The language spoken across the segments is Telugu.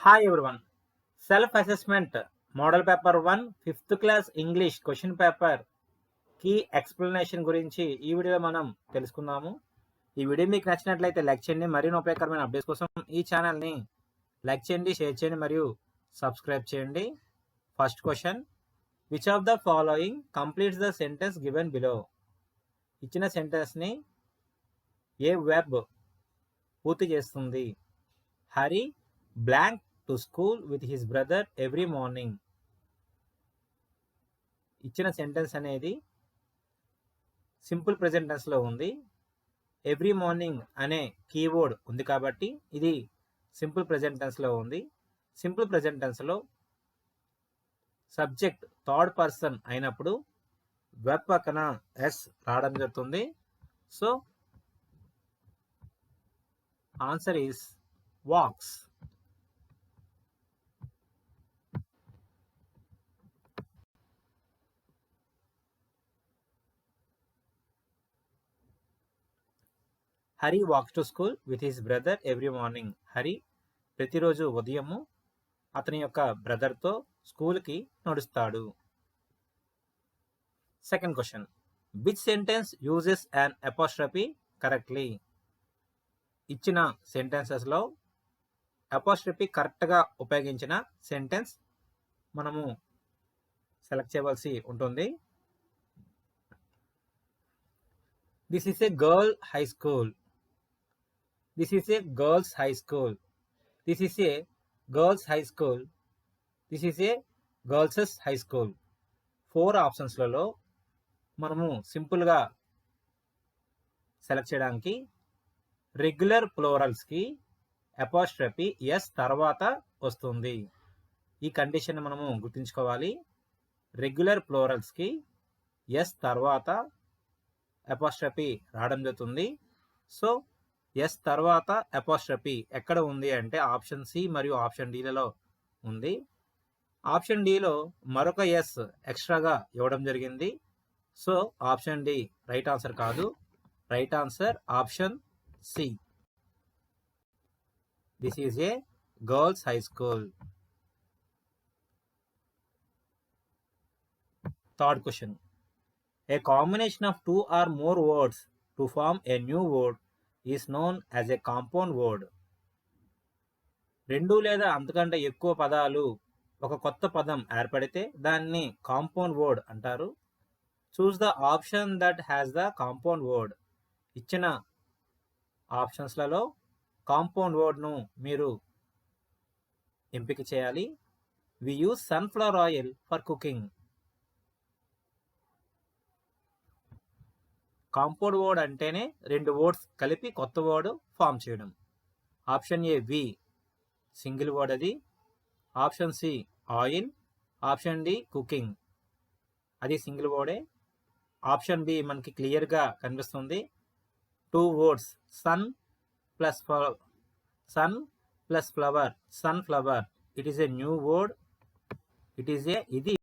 Hi everyone. Self-assessment model paper 1 5th class English question paper key explanation గురించి ఈ వీడియోలో మనం తెలుసుకుందాము. ఈ వీడియో మీకు నచ్చినట్లయితే లైక్ చేయండి. మరిన్ని ఉపయోగకరమైన అప్డేట్స్ కోసం ఈ ఛానల్ని లైక్ చేయండి, షేర్ చేయండి మరియు సబ్స్క్రైబ్ చేయండి. First question, which of the following completes the sentence given below? ఇచ్చిన సెంటెన్స్ని ఏ వెబ్ పూర్తి చేస్తుంది? Hari blank to school with his brother every morning. ఇచ్చిన సెంటెన్స్ అనేది సింపుల్ ప్రెజెంట్ టెన్స్లో ఉంది. ఎవ్రీ మార్నింగ్ అనే కీవర్డ్ ఉంది కాబట్టి ఇది సింపుల్ ప్రెజెంట్ టెన్స్లో ఉంది. సింపుల్ ప్రెజెంట్ టెన్స్లో సబ్జెక్ట్ థర్డ్ పర్సన్ అయినప్పుడు వెబ్ పక్కన ఎస్ రావడం జరుగుతుంది. So answer is walks. Hari walks to school with his brother every morning. Hari ప్రతిరోజు ఉదయము అతని యొక్క బ్రదర్తో స్కూల్కి నడుస్తాడు. Second question, which sentence uses an apostrophe correctly? ఇచ్చిన సెంటెన్సెస్లో అపోస్ట్రఫీ కరెక్ట్గా ఉపయోగించిన సెంటెన్స్ మనము సెలెక్ట్ చేయవలసి ఉంటుంది. This is a girl high school. This is a girls' high school. This is a girls' high school. This is a girls' high school. 4 ఆప్షన్స్లలో మనము సింపుల్గా సెలెక్ట్ చేయడానికి రెగ్యులర్ ప్లోరల్స్కి అపోస్ట్రఫీ ఎస్ తర్వాత వస్తుంది. ఈ కండిషన్ మనము గుర్తుంచుకోవాలి. రెగ్యులర్ ప్లోరల్స్కి ఎస్ తర్వాత అపోస్ట్రఫీ రావడం జరుగుతుంది. సో ఎస్ తర్వాత అపోస్ట్రఫీ ఎక్కడ ఉంది అంటే ఆప్షన్ సి మరియు ఆప్షన్ డిలలో ఉంది. ఆప్షన్ డిలో మరొక ఎస్ ఎక్స్ట్రాగా ఇవ్వడం జరిగింది. So option D right answer కాదు. Right answer option C. This is a girls high school. Third question, a combination of 2 or more words to form a new word is known as a compound word. 2 లేదా అంతకంటే ఎక్కువ పదాలు ఒక కొత్త పదం ఏర్పడితే దాన్ని కాంపౌండ్ వర్డ్ అంటారు. Choose the option that has the compound word. ఇచ్చిన ఆప్షన్స్లలో కాంపౌండ్ వర్డ్ను మీరు ఎంపిక చేయాలి. We use sunflower oil for cooking. Compound word అంటేనే 2 వర్డ్స్ కలిపి కొత్త వర్డ్ ఫామ్ చేయడం. Option A we single word అది. Option C oil. Option D cooking, అది సింగిల్ వర్డే. ఆప్షన్ బి మనకి క్లియర్గా కనిపిస్తుంది. 2 words sun plus flower, sunflower. It is a new word. ఇది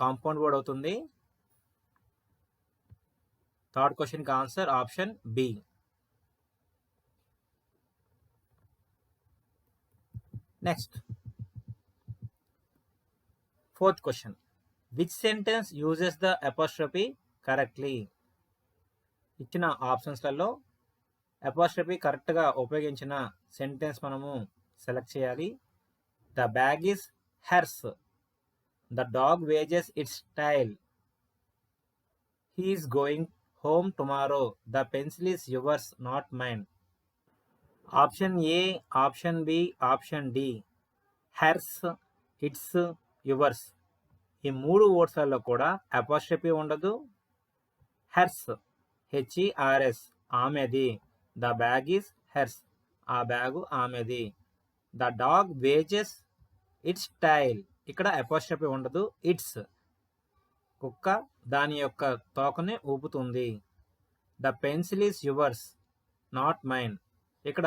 కాంపౌండ్ వర్డ్ అవుతుంది. థర్డ్ క్వశ్చన్కి answer option B. Next fourth question, which sentence uses the apostrophe correctly? ఇచ్చిన ఆప్షన్స్లలో అపోస్ట్రఫీ కరెక్ట్గా ఉపయోగించిన సెంటెన్స్ మనము సెలెక్ట్ చేయాలి. The bag is hers. The dog wags its tail. He is going home tomorrow. The pencil is yours, not mine. Option A, option B, option D. Hers, its, yours. ఈ 3 వర్డ్స్లలో కూడా అపోస్ట్రఫీ ఉండదు. హెర్స్ హెచ్ఈఆర్ఎస్ ఆమెది. ద బ్యాగ్ ఈస్ హెర్స్, ఆ బ్యాగు ఆమెది. The dog wags its tail, ఇక్కడ అపోస్ట్రఫీ ఉండదు. ఇట్స్ కుక్క దాని యొక్క తోకని ఊపుతుంది. The pencil is yours not mine, ఇక్కడ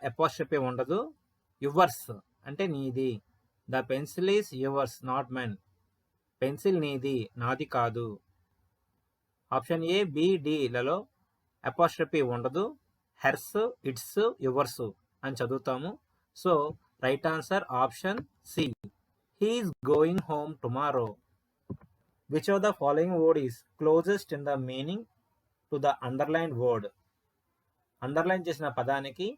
అపోస్ట్రఫీ ఉండదు. యువర్స్ అంటే నీది. The pencil is yours not mine, pencil నీది నాది కాదు. ఆప్షన్ ఏ బి డిలలో అపోస్ట్రఫీ ఉండదు. హెర్స్, ఇట్స్, యువర్స్ అని చదువుతాము. So right answer option C. He is going home tomorrow. Which of the following word is closest in the meaning to the underlined word? Underline చేసిన పదానికి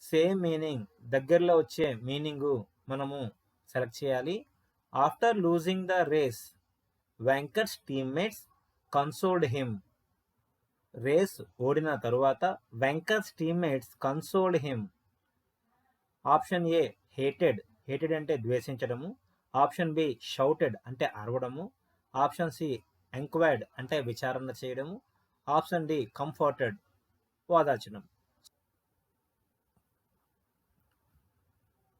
సేమ్ మీనింగ్, దగ్గరలో వచ్చే మీనింగు మనము సెలెక్ట్ చేయాలి. After losing the race Venkat's teammates consoled him. Race ఓడిన తరువాత Venkat's teammates consoled him. Option A hated, hated అంటే ద్వేషించడము. ఆప్షన్ బి షౌటెడ్ అంటే అరవడము. ఆప్షన్ సి ఎంక్వైర్డ్ అంటే విచారణ చేయడము. ఆప్షన్ డి కంఫర్టెడ్ ఓదార్చడం.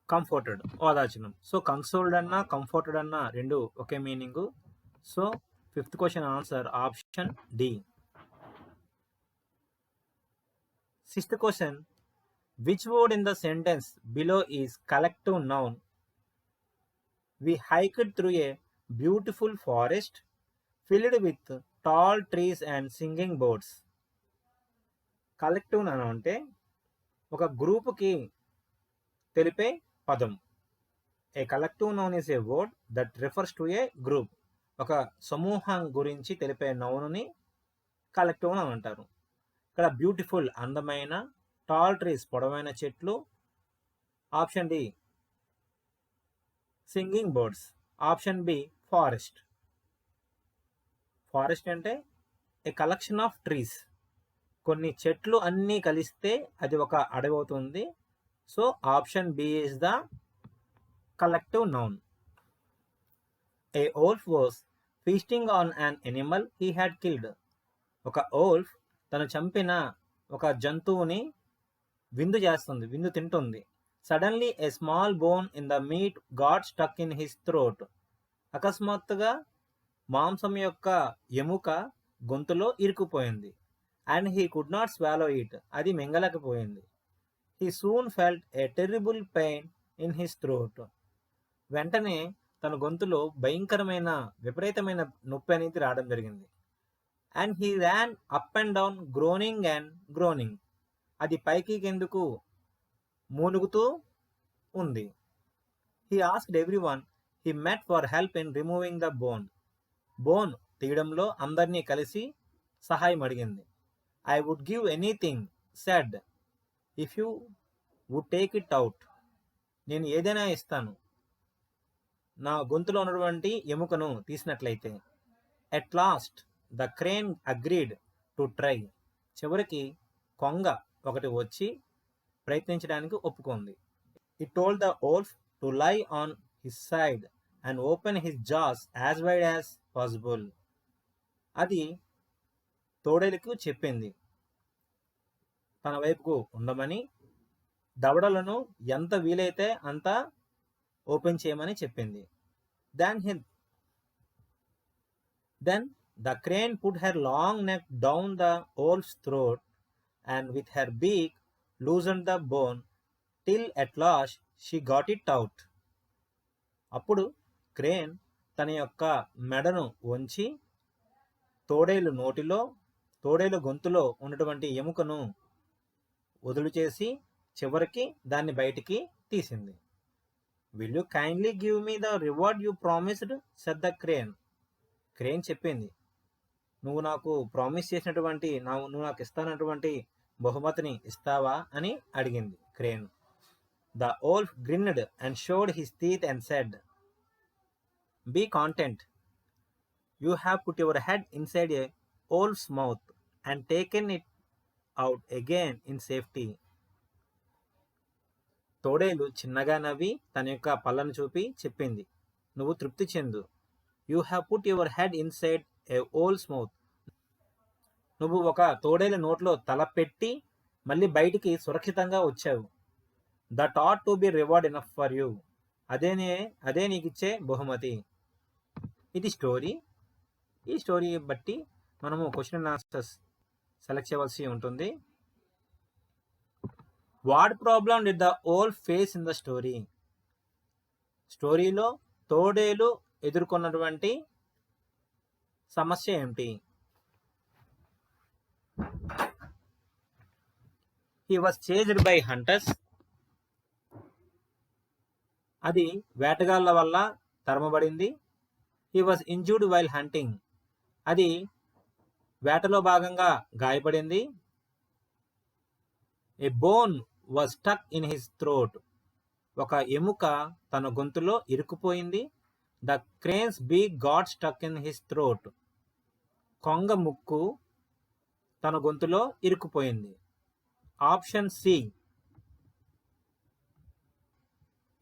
కంఫర్టెడ్ ఓదార్చడం. సో కన్సోల్డ్ అన్నా కంఫర్టెడ్ అన్నా రెండు ఒకే meaning. So fifth question answer option D. Sixth question, which word in the sentence below is collective noun? We hiked through a beautiful forest filled with tall trees and singing birds. Collective noun అంటే ఒక గ్రూపుకి తెలిపే పదం. ఏ collective noun is a word that refers to A group. ఒక సమూహం గురించి తెలిపే నౌన్ని కలెక్టివ్ నౌన్ అంటారు. ఇక్కడ బ్యూటిఫుల్ అందమైన, టాల్ ట్రీస్ పొడవైన చెట్లు. Option D singing birds. Option B forest. Forest అంటే ఏ కలెక్షన్ ఆఫ్ ట్రీస్. కొన్ని చెట్లు అన్నీ కలిస్తే అది ఒక అడవి అవుతుంది. So option B is the collective noun. A wolf was feasting on an animal he had killed. ఒక ఓల్ఫ్ తను చంపిన ఒక జంతువుని విందు తింటుంది. Suddenly a small bone in the meat got stuck in his throat. అకస్మాత్తుగా మాంసం యొక్క ఎముక గొంతులో ఇరుక్కుపోయింది. And he could not swallow it. అది మింగలేకపోయింది. He soon felt a terrible pain in his throat. వెంటనే తన గొంతులో భయంకరమైన విపరీతమైన నొప్పి అనేది రావడం జరిగింది. And he ran up and down groaning and groaning. అది పైకి కిందకు మూలుగుతూ ఉంది. He asked everyone he met for help in removing the bone. Bone తీయడంలో అందరినీ కలిసి సహాయం అడిగింది. I would give anything said if you would take it out. నేను ఏదైనా ఇస్తాను నా గొంతులో ఉన్నటువంటి ఎముకను తీసినట్లయితే. At last the crane agreed to try. చివరికి కొంగ ఒకటి వచ్చి ప్రయత్నించడానికి ఒప్పుకుంది. He told the wolf to lie on his side and open his jaws as wide as possible. అది తోడేలుకు చెప్పింది తన వైపుకు ఉండమని, దవడలను ఎంత వీలైతే అంత ఓపెన్ చేయమని చెప్పింది. Then the crane put her long neck down the wolf's throat and with her beak loosened the bone till at last she got it out. అప్పుడు క్రేన్ తన యొక్క మెడను వంచి తోడేలు గొంతులో ఉన్నటువంటి ఎముకను వదులు చేసి చివరికి దాన్ని బయటికి తీసింది. Will you kindly give me the reward you promised said the crane. Crane చెప్పింది, నువ్వు నాకు ప్రామిస్ చేసినటువంటి నువ్వు నాకు ఇస్తానటువంటి బహుమతిని ఇస్తావా అని అడిగింది crane. The wolf grinned and showed his teeth and said, be content. You have put your head inside a wolf's mouth and taken it out again in safety. తోడేలు చిన్నగా నవ్వి తన యొక్క పళ్ళను చూపి చెప్పింది, నువ్వు తృప్తి చెందు. You have put your head inside a wolf's mouth. నువ్వు ఒక తోడేలు నోట్లో తల పెట్టి మళ్ళీ బయటికి సురక్షితంగా వచ్చావు. That ought to be reward enough for you. అదే నీకు ఇచ్చే బహుమతి. ఇది స్టోరీ. ఈ స్టోరీ బట్టి మనము క్వశ్చన్ అండ్ ఆన్సర్స్ సెలెక్ట్ చేయవలసి ఉంటుంది. What problem did the wolf face in the story? స్టోరీలో తోడేలు ఎదుర్కొన్నటువంటి సమస్య ఏమిటి? He was chased by hunters. అది వేటగాళ్ళ వల్ల తరమబడింది. He was injured while hunting. అది వేటలో భాగంగా గాయపడింది. A bone was stuck in his throat. ఒక ఎముక తన గొంతులో ఇరుక్కుపోయింది. The crane's beak got stuck in his throat. కొంగ ముక్కు తన గొంతులో ఇరుక్కుపోయింది. Option C,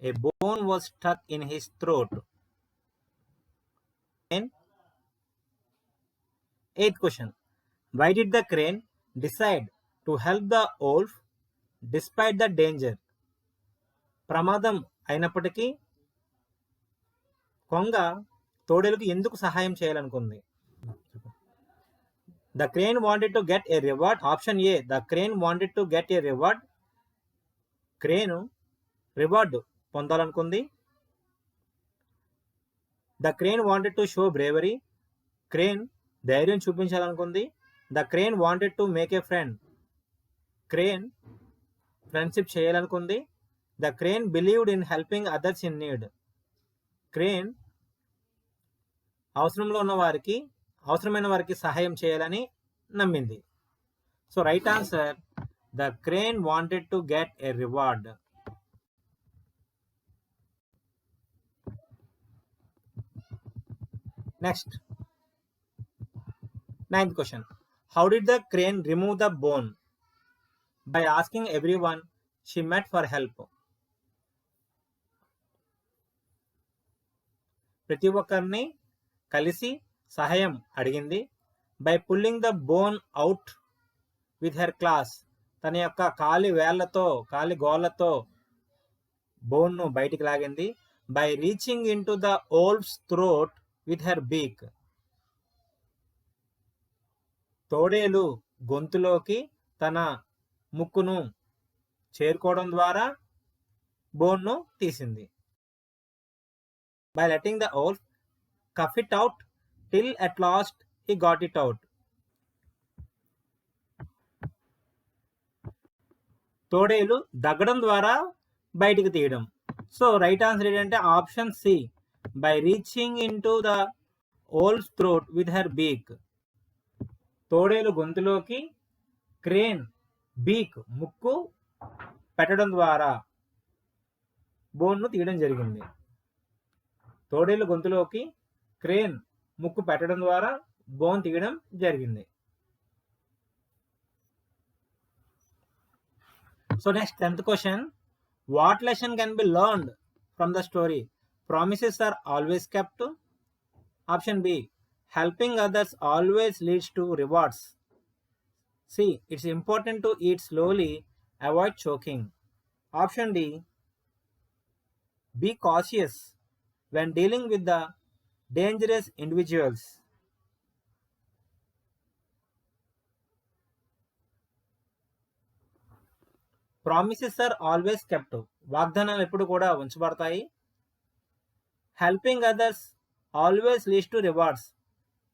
a bone was stuck in his throat. Eighth question. Why did the crane decide to help the wolf despite the danger? ప్రమాదం అయినప్పటికీ కొంగ తోడేలుకు ఎందుకు సహాయం చేయాలనుకుంది? The crane wanted to get a reward. Option A, the crane wanted to get a reward. Crane reward పొందాలనుకుంది. The crane wanted to show bravery. Crane ధైర్యం చూపించాలనుకుంది. The crane wanted to make a friend. Crane friendship చేయాలనుకుంది. The crane believed in helping others in need. Crane అవసరమైన వారికి సహాయం చేయాలని నమ్మింది. So right answer, the crane wanted to get a reward. Next, ninth question. How did the crane remove the bone? By asking everyone she met for help. ప్రతి ఒక్కరిని కలిసి సహాయం అడిగింది. By pulling the bone out with her claws. తన యొక్క కాలి గోళ్లతో బోన్ను బయటికి లాగింది. By reaching in to the wolf's throat with her beak. తోడేలు గొంతులోకి తన ముక్కును చేరుకోవడం ద్వారా బోన్ను తీసింది. By letting the wolf cuff it out till at last he got it out. తోడేలు దగ్గడం ద్వారా బయటికి తీయడం. సో రైట్ ఆన్సర్ ఏంటంటే option C, by reaching in to the wolf's throat with her beak. తోడేలు గొంతులోకి క్రేన్ బీక్ ముక్కు పెట్టడం ద్వారా బోన్ను తీయడం జరిగింది. తోడేలు గొంతులోకి క్రేన్ ముక్కు పెట్టడం ద్వారా బోన్ తీయడం జరిగింది. So next 10th question. What lesson can be learned from the story? Promises are always kept. Option B, helping others always leads to rewards. C, it's important to eat slowly, avoid choking. Option D, be cautious when dealing with the dangerous individuals. Promises are always kept. వాగ్దానాలు ఎప్పుడు కూడా ఉంచబడతాయి. Helping others always leads to rewards.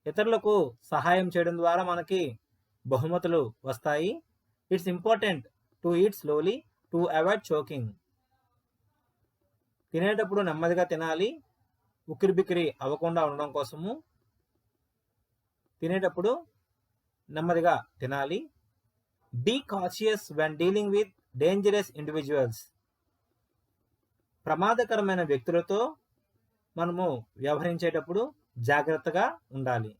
ఇతరులకు సహాయం చేయడం ద్వారా మనకి బహుమతులు వస్తాయి. It's important to eat slowly to avoid choking. తినేటప్పుడు నెమ్మదిగా తినాలి, ఉక్కిరి బిక్కిరి అవ్వకుండా ఉండడం కోసము తినేటప్పుడు నెమ్మదిగా తినాలి. Be cautious when dealing with dangerous individuals. ప్రమాదకరమైన వ్యక్తులతో మనము వ్యవహరించేటప్పుడు జాగ్రత్తగా ఉండాలి.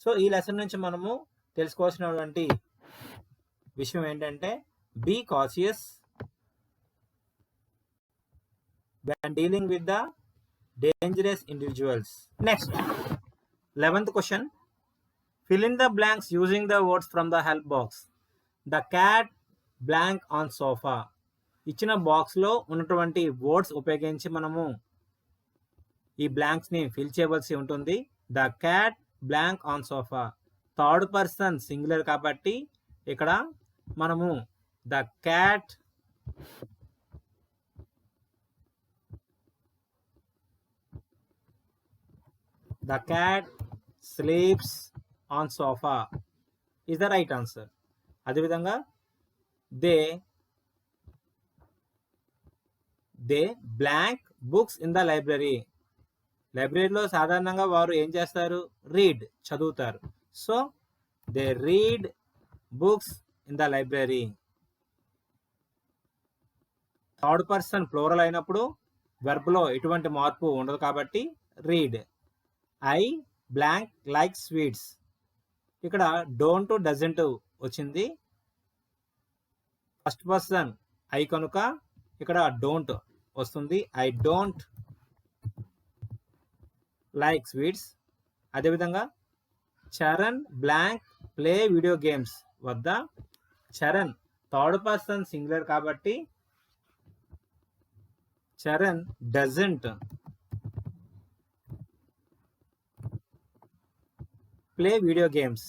సో ఈ లెసన్ నుంచి మనము తెలుసుకోవాల్సినటువంటి విషయం ఏంటంటే be cautious when dealing with the dangerous individuals. Next, 11th question. Fill in the blanks using the words from the help box. The cat blank on sofa. ఇచ్చిన బాక్స్లో ఉన్నటువంటి వర్డ్స్ ఉపయోగించి మనము ఈ బ్లాంక్స్ని ఫిల్ చేయవలసి ఉంటుంది. The cat blank on sofa. Third person singular కాబట్టి ఇక్కడ మనము the cat sleeps on sofa is the right answer. అదేవిధంగా they blank books in the library. లైబ్రరీలో సాధారణంగా వారు ఏం చేస్తారు? రీడ్, చదువుతారు. So they read books in the library. Third person plural అయినప్పుడు వెర్బ్లో ఎటువంటి మార్పు ఉండదు కాబట్టి read. I blank like sweets. ఇక్కడ డోంట్ డజంట్ వచ్చింది. ఫస్ట్ పర్సన్ ఐ కనుక ఇక్కడ డోంట్ వస్తుంది. I don't like sweets. అదేవిధంగా Charan blank play video games వద్ద చరణ్ థర్డ్ పర్సన్ సింగులర్ కాబట్టి Charan doesn't play video games.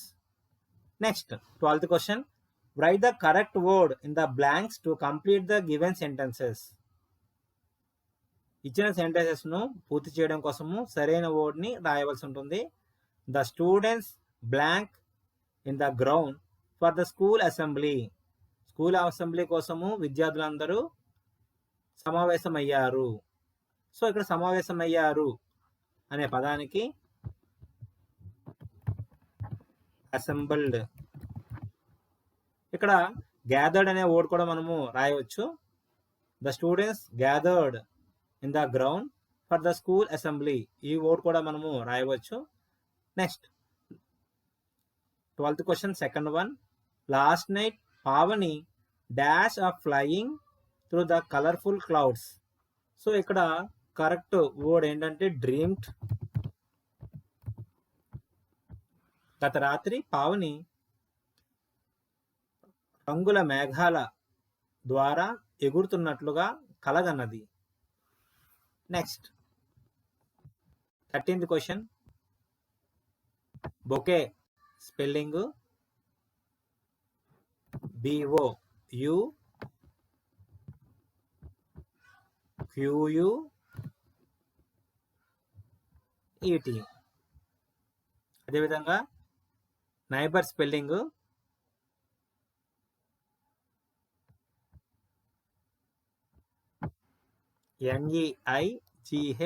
Next, 12th question. Write the correct word in the blanks to complete the given sentences. ఇచ్చిన సెంటెన్సెస్ ను పూర్తి చేయడం కోసము సరైన వర్డ్ ని రాయవలసి ఉంటుంది. The students blank in the ground for the school assembly. School assembly కోసము విద్యార్థులందరూ సమావేశమయ్యారు. సో ఇక్కడ సమావేశమయ్యారు అనే పదానికి అసెంబుల్డ్. ఇక్కడ గ్యాదర్డ్ అనే వర్డ్ కూడా మనము రాయవచ్చు. The students gathered in the ground for the school assembly. ఈ వర్డ్ కూడా మనము రాయవచ్చు. Next 12th question, second one. Last night Pavani dash of flying through the colourful clouds. So ఇక్కడ కరెక్ట్ వర్డ్ ఏంటంటే డ్రీమ్డ్. గత రాత్రి పావని రంగుల మేఘాల ద్వారా ఎగురుతున్నట్లుగా కలగన్నది. Next 13th question. Bouquet spelling BOUQUET. అదేవిధంగా neighbour spelling NEIGHBOUR,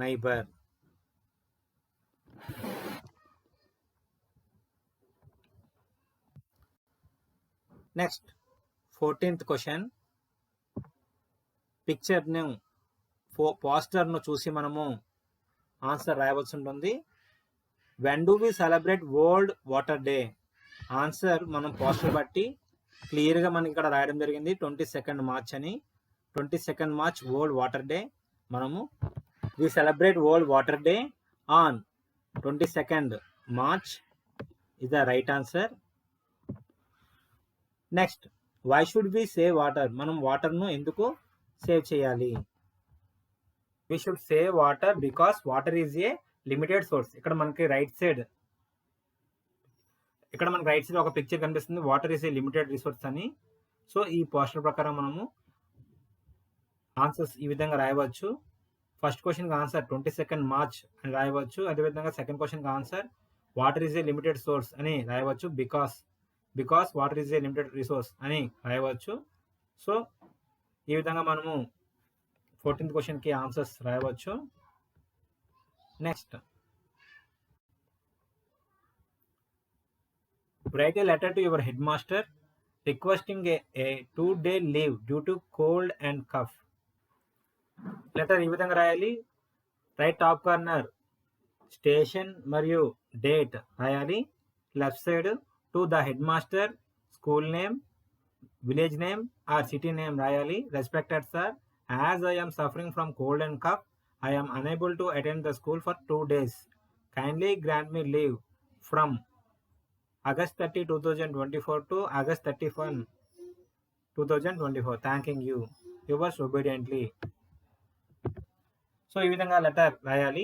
neighbour. Next 14th question. పిక్చర్ను పోస్టర్ను చూసి మనము ఆన్సర్ రాయవలసి ఉంటుంది. When do we celebrate world water day? Answer మనం పోస్టర్ బట్టి క్లియర్గా మనకి ఇక్కడ రాయడం జరిగింది 22nd మార్చ్ అని. 22nd March world water day. మనము we celebrate world water day on 22nd March is the right answer. Next, why should we save water? మనం వాటర్ను ఎందుకు సేవ్ చేయాలి? We should save water because water is a limited source. ఇక్కడ మనకి రైట్ సైడ్ ఒక పిక్చర్ కనిపిస్తుంది, water is a limited resource అని. సో ఈ పోస్టర్ ప్రకారం మనము ఆన్సర్స్ ఈ విధంగా రాయవచ్చు. ఫస్ట్ క్వశ్చన్కి ఆన్సర్ 22nd మార్చ్ అని రాయవచ్చు. అదేవిధంగా సెకండ్ క్వశ్చన్కి answer water is a limited source అని రాయవచ్చు. Because water is a limited resource అని రాయవచ్చు. సో ఈ విధంగా మనము 14th క్వశ్చన్కి ఆన్సర్స్ రాయవచ్చు. Next, write a letter to your headmaster requesting a 2-day leave due to cold and cough. Letter ఈ విధంగా రాయాలి. రైట్ టాప్ కార్నర్ స్టేషన్ మరియు డేట్ రాయాలి. Left side to the headmaster, school name, village name or city name రాయాలి. Respected sir, as I am suffering from cold and cough, I am unable to attend the school for 2 days. Kindly grant me leave from August 30, 2024 to August 31, 2024. Thanking you. Yours obediently. So ఈ విధంగా లెటర్ రాయాలి.